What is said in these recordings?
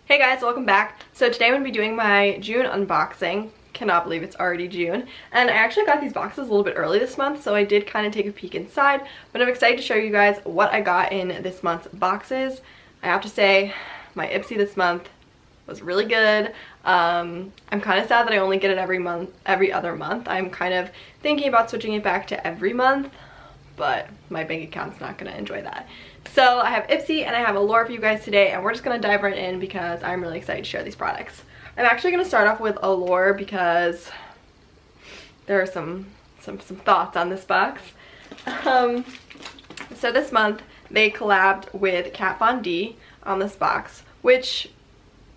Hey guys, welcome back. So today I'm going to be doing my June unboxing. Cannot believe it's already June. And I actually got these boxes a little bit early this month, so I did kind of take a peek inside. But I'm excited to show you guys what I got in this month's boxes. I have to say, my Ipsy this month was really good. I'm kind of sad that I only get it every other month. I'm kind of thinking about switching it back to every month, but my bank account's not going to enjoy that. So I have Ipsy and I have Allure for you guys today, and we're just going to dive right in because I'm really excited to share these products. I'm actually going to start off with Allure because there are some thoughts on this box. So this month they collabed with Kat Von D on this box, which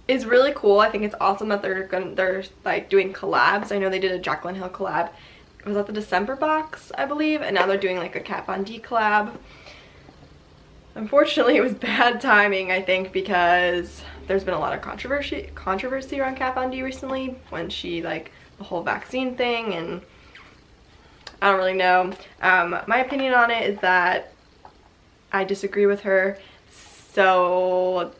is really cool. I think it's awesome that they're like doing collabs. I know they did a Jaclyn Hill collab. It was at the December box, I believe, and now they're doing like a Kat Von D collab. Unfortunately, it was bad timing, I think, because there's been a lot of controversy around Kat Von D recently when she, like, the whole vaccine thing, and I don't really know. My opinion on it is that I disagree with her, so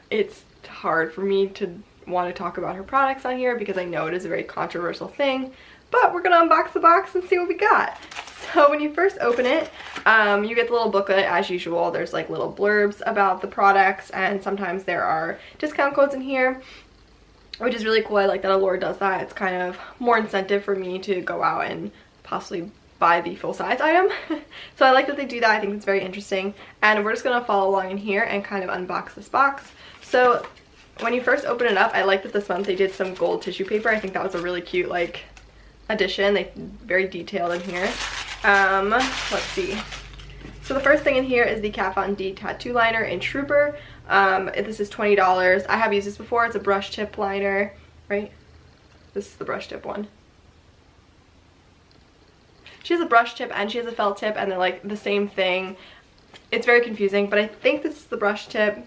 it's hard for me to want to talk about her products on here because I know it is a very controversial thing, but we're gonna unbox the box and see what we got. So when you first open it, you get the little booklet as usual. There's like little blurbs about the products, and sometimes there are discount codes in here, which is really cool. I like that Allure does that. It's kind of more incentive for me to go out and possibly buy the full-size item. So I like that they do that. I think it's very interesting, and we're just gonna follow along in here and kind of unbox this box. So when you first open it up, I like that this month they did some gold tissue paper. I think that was a really cute like addition. They very detailed in here. Let's see. So the first thing in here is the Kat Von D tattoo liner in Trooper. This is $20. I have used this before. It's a brush tip liner, right? This is the brush tip one. She has a brush tip and she has a felt tip, and they're like the same thing. It's very confusing, but I think this is the brush tip.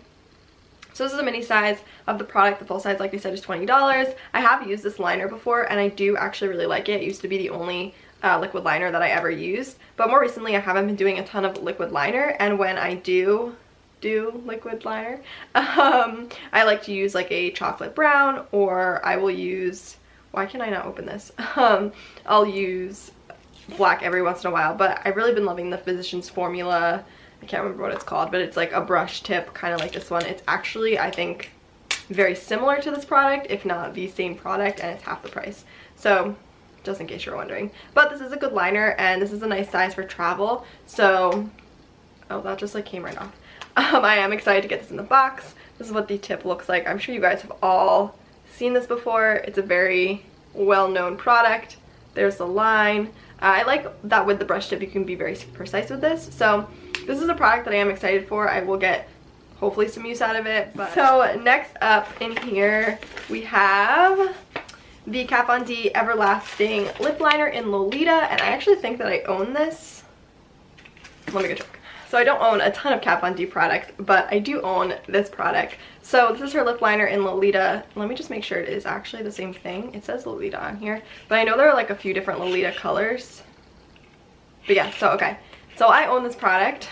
So this is a mini size of the product. The full size, like I said, is $20. I have used this liner before, and I do actually really like it. It used to be the only liquid liner that I ever used, but more recently I haven't been doing a ton of liquid liner, and when I do liquid liner, I like to use like a chocolate brown, or I will use, why can I not open this? I'll use black every once in a while, but I've really been loving the Physicians Formula. I can't remember what it's called, but it's like a brush tip, kind of like this one. It's actually, I think, very similar to this product, if not the same product, and it's half the price. So just in case you're wondering. But this is a good liner, and this is a nice size for travel. So, oh, that just like came right off. I am excited to get this in the box. This is what the tip looks like. I'm sure you guys have all seen this before. It's a very well-known product. There's the line. I like that with the brush tip you can be very precise with this. So this is a product that I am excited for. I will get hopefully some use out of it. So next up in here we have the Kat Von D Everlasting Lip Liner in Lolita, and I actually think that I own this. Let me go check. So I don't own a ton of Kat Von D products, but I do own this product. So this is her lip liner in Lolita. Let me just make sure it is actually the same thing. It says Lolita on here, but I know there are like a few different Lolita colors. But yeah, so okay. So I own this product,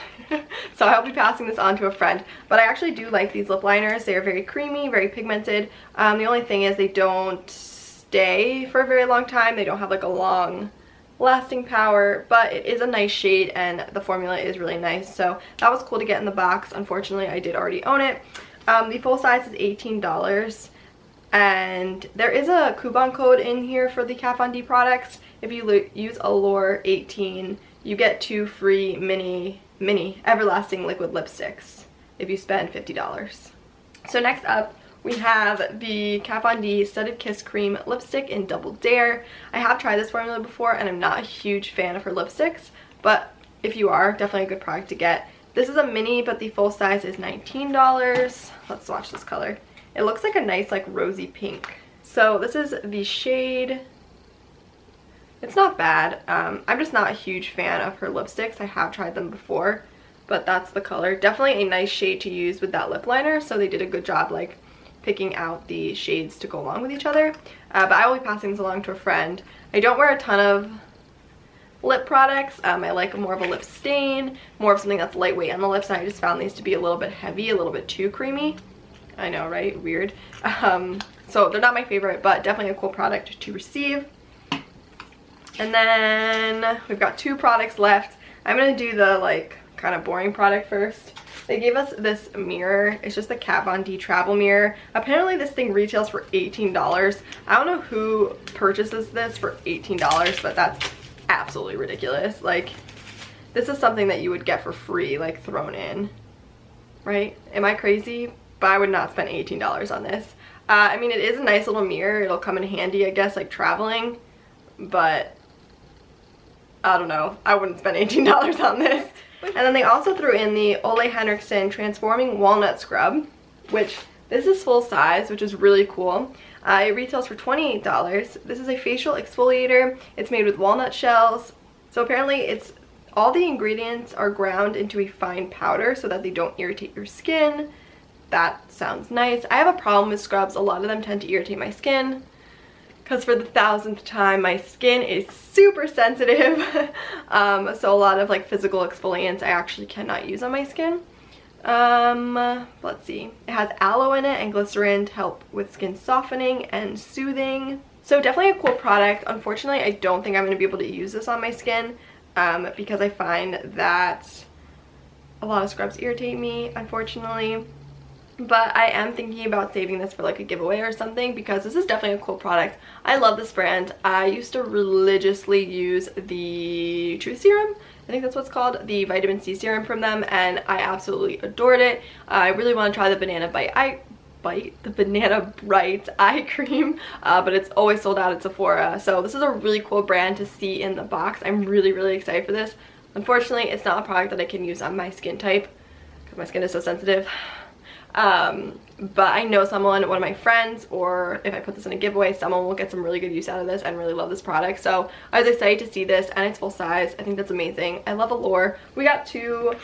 so I'll be passing this on to a friend. But I actually do like these lip liners. They are very creamy, very pigmented. The only thing is they don't stay for a very long time. They don't have like a long lasting power, but it is a nice shade and the formula is really nice. So that was cool to get in the box. Unfortunately, I did already own it. The full size is $18, and there is a coupon code in here for the Kat Von D products. If you use Allure 18, you get 2 free mini Everlasting liquid lipsticks if you spend $50. So next up we have the Kat Von D Studded Kiss Cream Lipstick in Double Dare. I have tried this formula before, and I'm not a huge fan of her lipsticks, but if you are, definitely a good product to get. This is a mini, but the full size is $19. Let's swatch this color. It looks like a nice like rosy pink. So this is the shade. It's not bad. I'm just not a huge fan of her lipsticks. I have tried them before, but that's the color. Definitely a nice shade to use with that lip liner, so they did a good job like picking out the shades to go along with each other. But I will be passing this along to a friend. I don't wear a ton of lip products. I like more of a lip stain, more of something that's lightweight on the lips, and I just found these to be a little bit heavy, a little bit too creamy. I know, right? Weird. So they're not my favorite, but definitely a cool product to receive. And then we've got 2 products left. I'm gonna do the like kind of boring product first. They gave us this mirror. It's just a Kat Von D travel mirror. Apparently this thing retails for $18. I don't know who purchases this for $18, but that's absolutely ridiculous. Like, this is something that you would get for free, like thrown in, right? Am I crazy? But I would not spend $18 on this. I mean, it is a nice little mirror. It'll come in handy, I guess, like traveling, but I don't know. I wouldn't spend $18 on this. And then they also threw in the Ole Henriksen Transforming Walnut Scrub, which this is full size, which is really cool. It retails for $28. This is a facial exfoliator. It's made with walnut shells. So apparently it's all the ingredients are ground into a fine powder so that they don't irritate your skin. That sounds nice. I have a problem with scrubs. A lot of them tend to irritate my skin, because for the 1000th time my skin is super sensitive. So a lot of like physical exfoliants I actually cannot use on my skin. Let's see. It has aloe in it and glycerin to help with skin softening and soothing. So definitely a cool product. Unfortunately, I don't think I'm going to be able to use this on my skin because I find that a lot of scrubs irritate me, unfortunately. But I am thinking about saving this for like a giveaway or something, because this is definitely a cool product. I love this brand. I used to religiously use the Truth Serum. I think that's what's called, the vitamin C serum from them, and I absolutely adored it. I really want to try the Banana Bright eye cream, but it's always sold out at Sephora. So this is a really cool brand to see in the box. I'm really excited for this. Unfortunately, it's not a product that I can use on my skin type because my skin is so sensitive. But I know someone, one of my friends, or if I put this in a giveaway, someone will get some really good use out of this and really love this product. So I was excited to see this, and it's full size. I think that's amazing. I love Allure. We got 2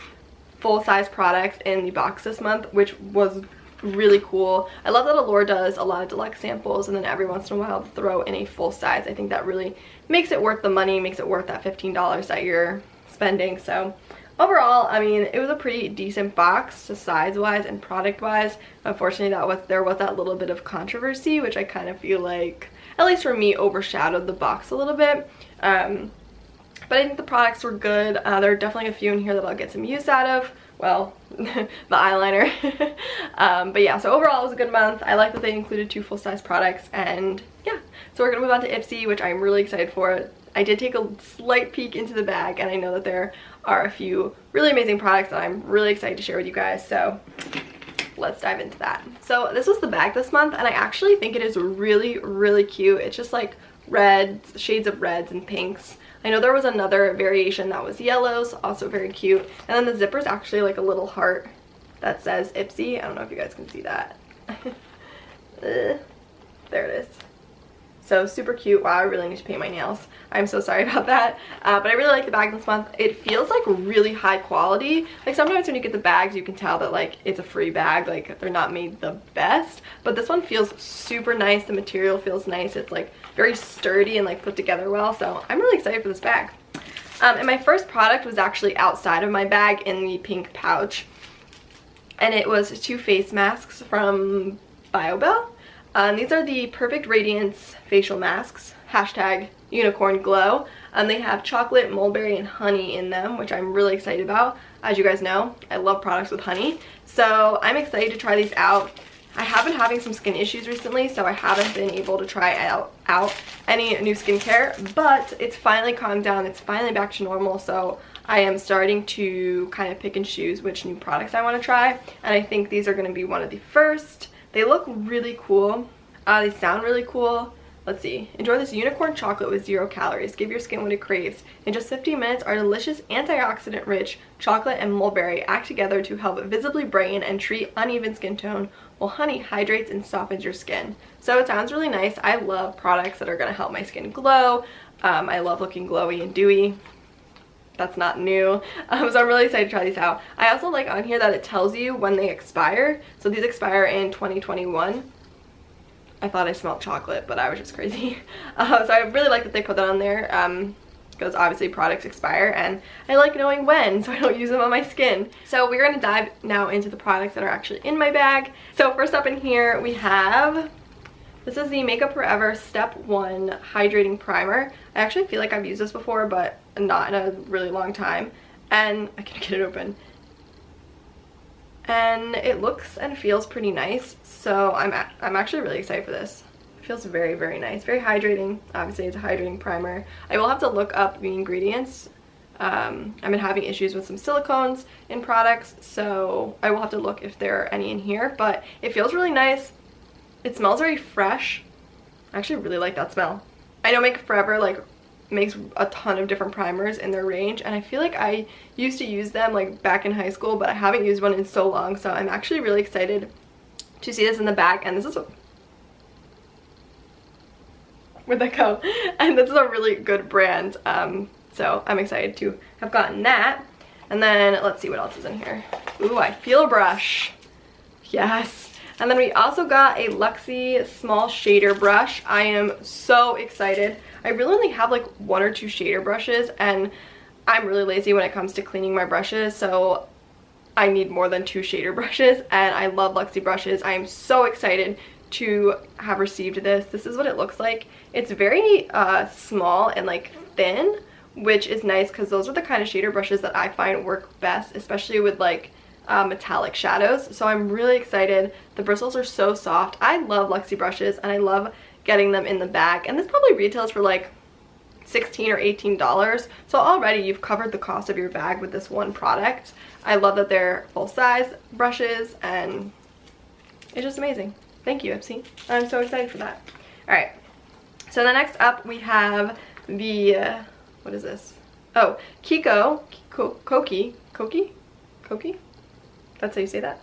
full-size products in the box this month, which was really cool. I love that Allure does a lot of deluxe samples, and then every once in a while throw in a full size. I think that really makes it worth the money, makes it worth that $15 that you're spending. So overall, I mean, it was a pretty decent box size-wise and product-wise. Unfortunately, there was that little bit of controversy, which I kind of feel like, at least for me, overshadowed the box a little bit. But I think the products were good. There are definitely a few in here that I'll get some use out of. Well, the eyeliner. But yeah, so overall it was a good month. I like that they included 2 full-size products, and yeah. So we're gonna move on to Ipsy, which I'm really excited for. I did take a slight peek into the bag, and I know that there are a few really amazing products that I'm really excited to share with you guys, so let's dive into that. So this was the bag this month, and I actually think it is really cute. It's just like reds, shades of reds and pinks. I know there was another variation that was yellows, also very cute. And then the zipper is actually like a little heart that says Ipsy. I don't know if you guys can see that. There it is. So super cute. Wow, I really need to paint my nails. I'm so sorry about that. But I really like the bag this month. It feels like really high quality. Like sometimes when you get the bags, you can tell that like it's a free bag. Like they're not made the best. But this one feels super nice. The material feels nice. It's like very sturdy and like put together well. So I'm really excited for this bag. And my first product was actually outside of my bag in the pink pouch. And it was 2 face masks from BioBell. These are the Perfect Radiance facial masks, hashtag unicorn glow. They have chocolate, mulberry, and honey in them, which I'm really excited about. As you guys know, I love products with honey. So I'm excited to try these out. I have been having some skin issues recently, so I haven't been able to try out any new skincare, but it's finally calmed down. It's finally back to normal, so I am starting to kind of pick and choose which new products I want to try, and I think these are going to be one of the first. They look really cool. They sound really cool. Let's see. Enjoy this unicorn chocolate with 0 calories. Give your skin what it craves. In just 15 minutes, our delicious antioxidant-rich chocolate and mulberry act together to help visibly brighten and treat uneven skin tone, while honey hydrates and softens your skin. So it sounds really nice. I love products that are going to help my skin glow. I love looking glowy and dewy. That's not new. So I'm really excited to try these out. I also like on here that it tells you when they expire. So these expire in 2021. I thought I smelled chocolate, but I was just crazy. So I really like that they put that on there, because obviously products expire and I like knowing when, so I don't use them on my skin. So we're going to dive now into the products that are actually in my bag. So first up in here we have, this is the Makeup Forever Step 1 Hydrating Primer. I actually feel like I've used this before, but not in a really long time. And I can get it open. And it looks and feels pretty nice, so I'm actually really excited for this. It feels very, very nice, very hydrating. Obviously it's a hydrating primer. I will have to look up the ingredients. I've been having issues with some silicones in products, so I will have to look if there are any in here, but it feels really nice. It smells very fresh. I actually really like that smell. I know Makeup Forever like makes a ton of different primers in their range, and I feel like I used to use them like back in high school, but I haven't used one in so long, so I'm actually really excited to see this in the bag. And this is a, where'd that go? And this is a really good brand, so I'm excited to have gotten that. And then let's see what else is in here. Ooh, I feel a brush. Yes. And then we also got a Luxie small shader brush. I am so excited. I really only have like 1 or 2 shader brushes, and I'm really lazy when it comes to cleaning my brushes, so I need more than 2 shader brushes, and I love Luxie brushes. I am so excited to have received this. This is what it looks like. It's very small and like thin, which is nice because those are the kind of shader brushes that I find work best, especially with like metallic shadows. So I'm really excited. The bristles are so soft. I love Luxie brushes, and I love getting them in the bag, and this probably retails for like $16 or $18, so already you've covered the cost of your bag with this one product. I love that they're full-size brushes, and it's just amazing. Thank you, Ipsy. I'm so excited for that. All right, so the next up we have the what is this? Oh, Koki, that's how you say that?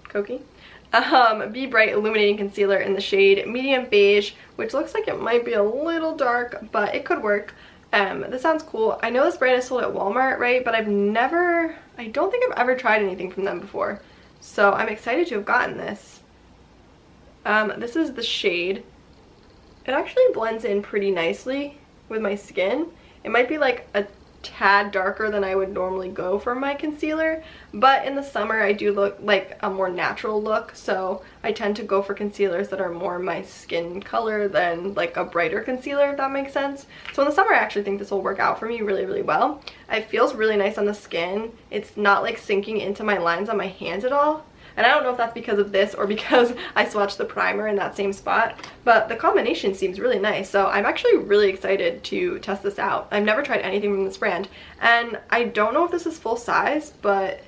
Koki? Be Bright Illuminating Concealer in the shade Medium Beige, which looks like it might be a little dark, but it could work. This sounds cool. I know this brand is sold at Walmart, right? But I don't think I've ever tried anything from them before. So I'm excited to have gotten this. This is the shade. It actually blends in pretty nicely with my skin. It might be like a tad darker than I would normally go for my concealer, but in the summer I do look like a more natural look, so I tend to go for concealers that are more my skin color than like a brighter concealer, if that makes sense. So in the summer I actually think this will work out for me really, really well. It feels really nice on the skin. It's not like sinking into my lines on my hands at all. And I don't know if that's because of this or because I swatched the primer in that same spot, but the combination seems really nice. So I'm actually really excited to test this out. I've never tried anything from this brand, and I don't know if this is full size, but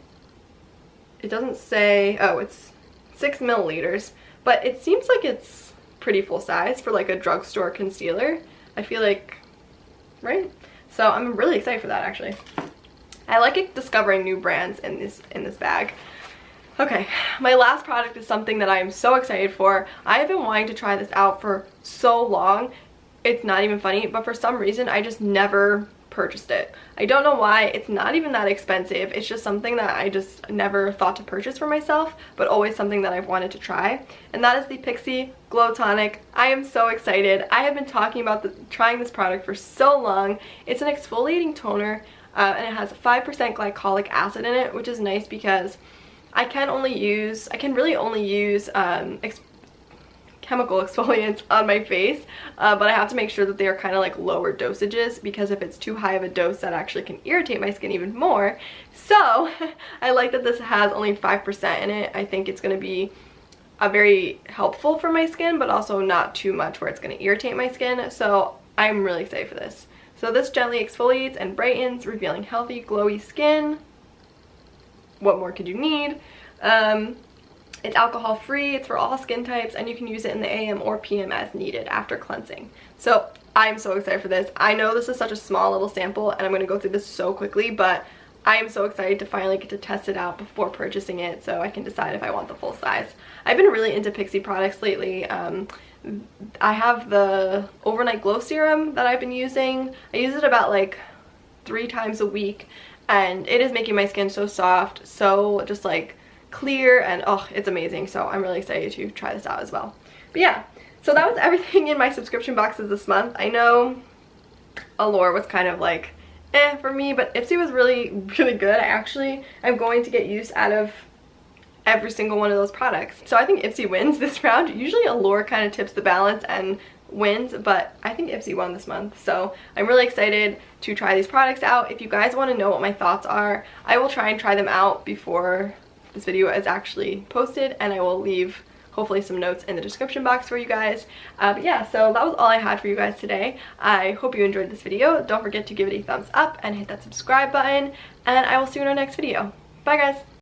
it doesn't say, oh, it's 6 milliliters, but it seems like it's pretty full size for like a drugstore concealer. I feel like, right? So I'm really excited for that actually. I like discovering new brands in this bag. Okay, my last product is something that I am so excited for. I have been wanting to try this out for so long. It's not even funny, but for some reason I just never purchased it. I don't know why. It's not even that expensive. It's just something that I just never thought to purchase for myself, but always something that I've wanted to try. And that is the Pixi Glow Tonic. I am so excited. I have been talking about trying this product for so long. It's an exfoliating toner, and it has 5% glycolic acid in it, which is nice because I can really only use chemical exfoliants on my face, but I have to make sure that they are kind of like lower dosages, because if it's too high of a dose that actually can irritate my skin even more. So I like that this has only 5% in it. I think it's going to be very helpful for my skin, but also not too much where it's going to irritate my skin. So I'm really excited for this. So this gently exfoliates and brightens, revealing healthy, glowy skin. What more could you need? It's alcohol free, it's for all skin types, and you can use it in the AM or PM as needed after cleansing. So I'm so excited for this. I know this is such a small little sample and I'm going to go through this so quickly, but I am so excited to finally get to test it out before purchasing it so I can decide if I want the full size. I've been really into Pixi products lately. I have the Overnight Glow Serum that I've been using. I use it about like 3 times a week, and it is making my skin so soft, so just like clear, and oh, it's amazing. So I'm really excited to try this out as well. But yeah, so that was everything in my subscription boxes this month. I know Allure was kind of like for me, but Ipsy was really good. I'm going to get use out of every single one of those products. So I think Ipsy wins this round. Usually Allure kind of tips the balance and wins, but I think Ipsy won this month. So I'm really excited to try these products out. If you guys want to know what my thoughts are, I will try and try them out before this video is actually posted, and I will leave hopefully some notes in the description box for you guys. But yeah, so that was all I had for you guys today. I hope you enjoyed this video. Don't forget to give it a thumbs up and hit that subscribe button, and I will see you in our next video. Bye guys!